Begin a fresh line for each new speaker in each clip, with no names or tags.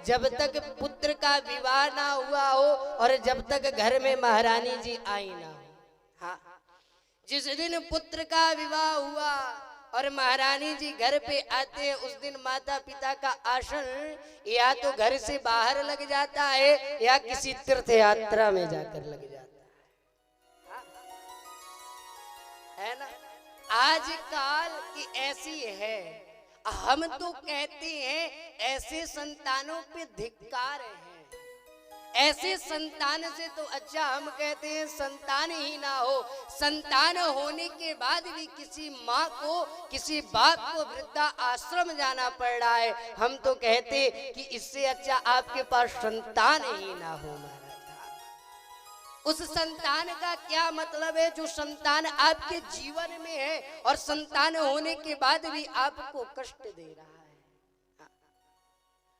जब तक पुत्र का विवाह ना हुआ हो और जब तक घर में महारानी जी आई ना हो। हाँ, जिस दिन पुत्र का विवाह हुआ और महारानी जी घर पे आते हैं, उस दिन माता पिता का आसन या तो घर से बाहर लग जाता है या किसी तीर्थ यात्रा में जाकर लग जाता है ना। आजकल की ऐसी है, हम तो कहते हैं ऐसे संतानों पे धिक्कार है। ऐसे संतान से तो अच्छा हम कहते हैं संतान ही ना हो। संतान होने के बाद भी किसी माँ को, किसी बाप को वृद्धा आश्रम जाना पड़ रहा है। हम तो कहते कि इससे अच्छा आपके पास संतान ही ना हो महाराज। उस संतान का क्या मतलब है जो संतान आपके जीवन में है और संतान होने के बाद भी आपको कष्ट दे रहा है।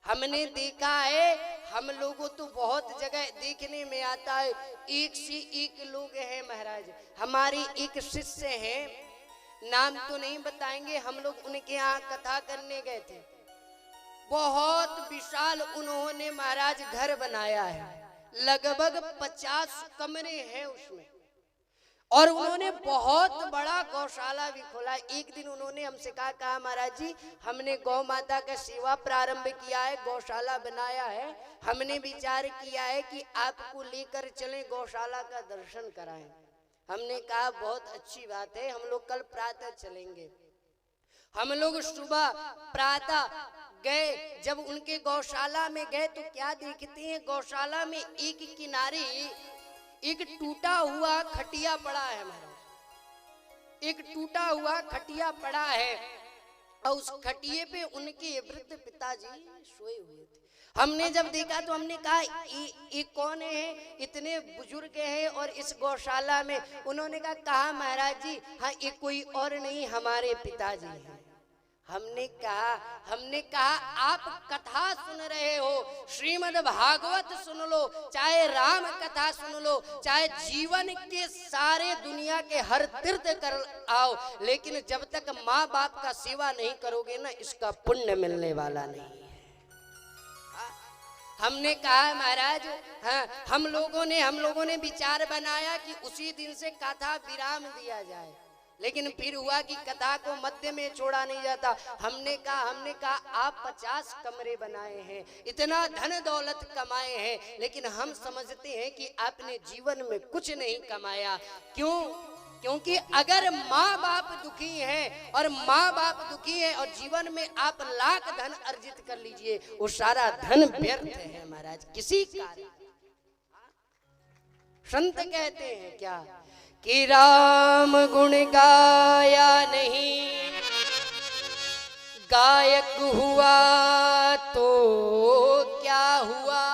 हमने देखा है, हम लोगों तो बहुत जगह देखने में आता है, एक से एक लोग हैं महाराज। हमारी एक शिष्य हैं, नाम तो नहीं बताएंगे, हम लोग उनके यहाँ कथा करने गए थे। बहुत विशाल उन्होंने महाराज घर बनाया है, लगभग 50 कमरे हैं उसमें, और उन्होंने बहुत बड़ा गौशाला भी खोला। एक दिन उन्होंने हमसे कहा महाराज जी, हमने गौ माता का सेवा प्रारंभ किया है, गौशाला बनाया है, हमने विचार किया है कि आपको लेकर चलें, गौशाला का दर्शन कराएं। हमने कहा बहुत अच्छी बात है, हम लोग कल प्रातः चलेंगे। हम लोग सुबह प्रातः गए, जब उनके गौशाला में गए तो क्या देखते हैं, गौशाला में एक किनारे एक टूटा हुआ खटिया पड़ा है महाराज। एक टूटा हुआ खटिया पड़ा है और उस खटिए पे उनके वृद्ध पिताजी सोए हुए थे। हमने जब देखा तो हमने कहा ये कौन है, इतने बुजुर्ग हैं और इस गौशाला में। उन्होंने कहा महाराज जी, हाँ ये कोई और नहीं, हमारे पिताजी हैं। हमने कहा आप कथा सुन रहे हो, श्रीमद् भागवत सुन लो, चाहे राम कथा सुन लो, चाहे जीवन के सारे दुनिया के हर तीर्थ कर आओ, लेकिन जब तक माँ बाप का सेवा नहीं करोगे ना, इसका पुण्य मिलने वाला नहीं है। हमने कहा महाराज, हाँ, हम लोगों ने विचार बनाया कि उसी दिन से कथा विराम दिया जाए, लेकिन फिर हुआ कि कथा को मध्य में छोड़ा नहीं जाता। हमने कहा आप 50 कमरे बनाए हैं, इतना धन दौलत कमाए हैं, लेकिन हम समझते हैं कि आपने जीवन में कुछ नहीं कमाया। क्यों? क्योंकि अगर माँ बाप दुखी हैं और और जीवन में आप लाख धन अर्जित कर लीजिए, वो सारा धन व्यर्थ है महाराज, किसी कार्य। संत कहते हैं क्या कि राम गुण गाया नहीं, गायक हुआ तो क्या हुआ,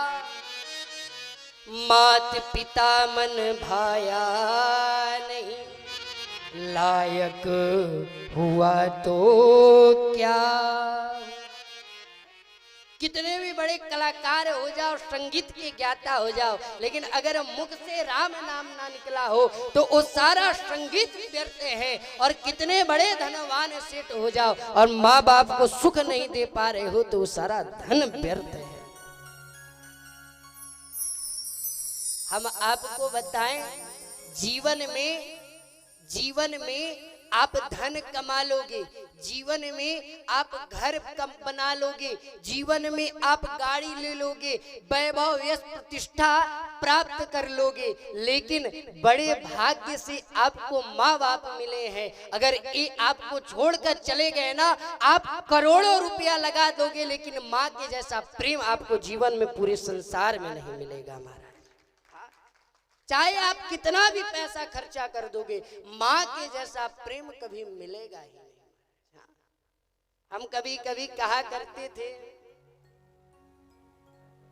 मात पिता मन भाया नहीं, लायक हुआ तो क्या। कितने भी बड़े कलाकार हो जाओ, संगीत के ज्ञाता हो जाओ, लेकिन अगर मुख से राम नाम ना निकला हो तो वो सारा संगीत व्यर्थ है। और कितने बड़े धनवान सेठ हो जाओ और माँ बाप को सुख नहीं दे पा रहे हो तो वो सारा धन व्यर्थ है। हम आपको बताएं, जीवन में आप धन कमा लोगे, जीवन में आप घर बना लोगे, जीवन में आप गाड़ी ले लोगे, वैभव यश प्रतिष्ठा प्राप्त कर लोगे, लेकिन बड़े भाग्य से आपको माँ बाप मिले हैं। अगर ये आपको छोड़कर चले गए ना, आप करोड़ों रुपया लगा दोगे, लेकिन माँ के जैसा प्रेम आपको जीवन में पूरे संसार में नहीं मिलेगा महाराज। चाहे आप कितना भी पैसा खर्चा कर दोगे, माँ के जैसा प्रेम कभी मिलेगा ही नहीं। हम कभी कभी कहा करते थे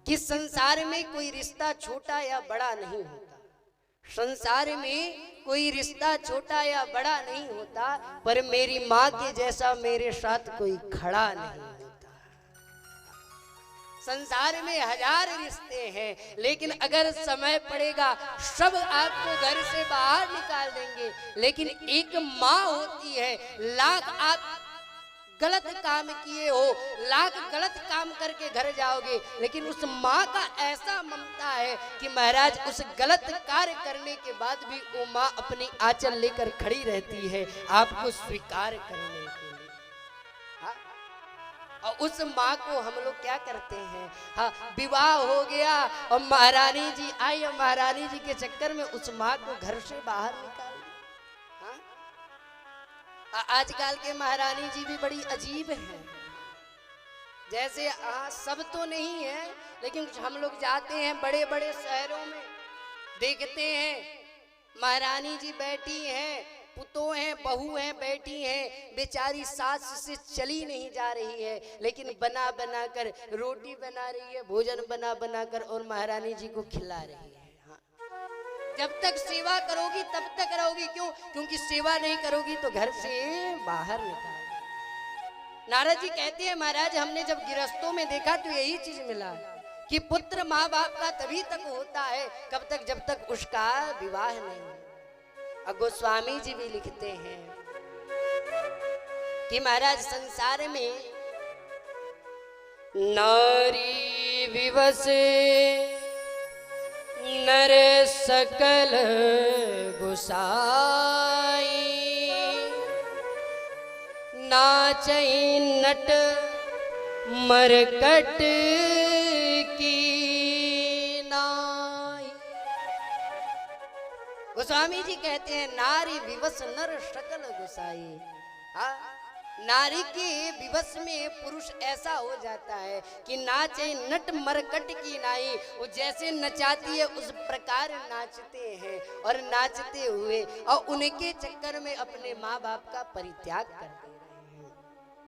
कि संसार में कोई रिश्ता छोटा या बड़ा नहीं होता, संसार में कोई रिश्ता छोटा या बड़ा नहीं होता, पर मेरी माँ के जैसा मेरे साथ कोई खड़ा नहीं होता। संसार में 1000 रिश्ते हैं, लेकिन अगर समय पड़ेगा सब आपको घर से बाहर निकाल देंगे, लेकिन एक माँ होती है, लाख आप गलत काम किए हो, लाख गलत काम करके घर जाओगे, लेकिन उस माँ का ऐसा ममता है कि महाराज उस गलत कार्य करने के बाद भी वो माँ अपनी आंचल लेकर खड़ी रहती है आपको स्वीकार करने के लिए। हाँ? और उस माँ को हम लोग क्या करते हैं, हाँ, विवाह हो गया और महारानी जी आई और महारानी जी के चक्कर में उस माँ को घर से बाहर निकाल दिया। आजकल के महारानी जी भी बड़ी अजीब हैं। जैसे सब तो नहीं है, लेकिन हम लोग जाते हैं बड़े बड़े शहरों में, देखते हैं महारानी जी बैठी हैं, पुतों हैं, बहू हैं, बैठी हैं, बेचारी सास से चली नहीं जा रही है, लेकिन बना बना कर रोटी बना रही है, भोजन बना बना कर और महारानी जी को खिला रही है। जब तक सेवा करोगी तब तक रहोगी। क्यों? क्योंकि सेवा नहीं करोगी तो घर से बाहर निकाल। नारद जी कहते हैं महाराज हमने जब गृहस्थों में देखा तो यही चीज मिला कि पुत्र माँ बाप का तभी तक होता है, कब तक? जब तक उसका विवाह नहीं। और गोस्वामी जी भी लिखते हैं कि महाराज संसार में नारी विवश नर सकल गुसाई, नाचई नट मरकट की नाई। गोस्वामी जी कहते हैं नारी विवश नर सकल गुसाई। हाँ, नारी के विवश में पुरुष ऐसा हो जाता है कि नाचे नट मरकट की नाई, वो जैसे नचाती है उस प्रकार नाचते हैं और नाचते हुए और उनके चक्कर में अपने माँ बाप का परित्याग करते हैं।